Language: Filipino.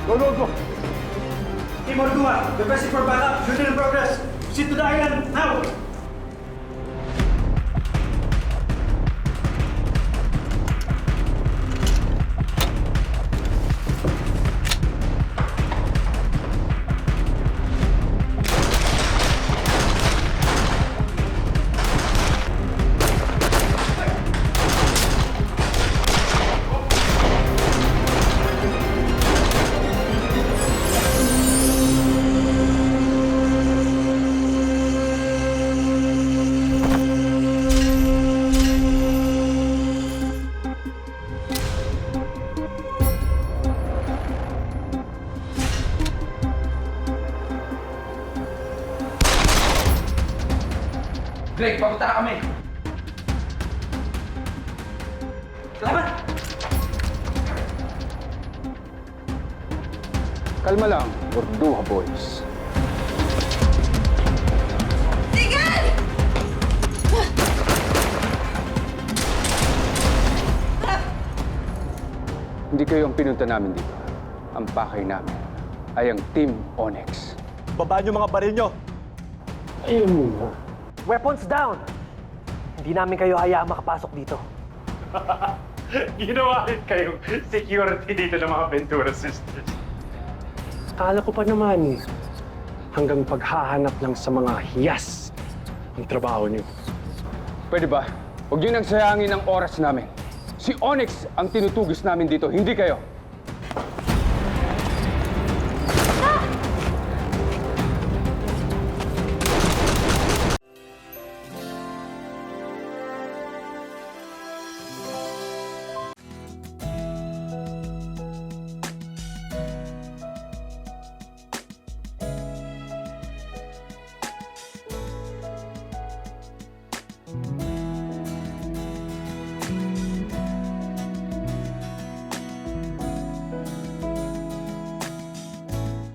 Go! Team Ordua, requesting for backup. Shooting in progress. Proceed to the island, now! Greg, papunta na kami! Salamat! Kalma lang, Ordua boys. Tigil! Hindi kayo ang pinunta namin dito. Ang pakay namin ay ang Team Onyx. Baba niyo mga baril niyo! Ayun muna. Weapons down! Hindi namin kayo hayaang makapasok dito. Ginawa rin kayong security dito ng mga Ventura Sisters. Akala ko pa naman, hanggang paghahanap lang sa mga hiyas ang trabaho niyo. Pwede ba? Huwag niyo nagsayangin ang oras namin. Si Onyx ang tinutugis namin dito, hindi kayo.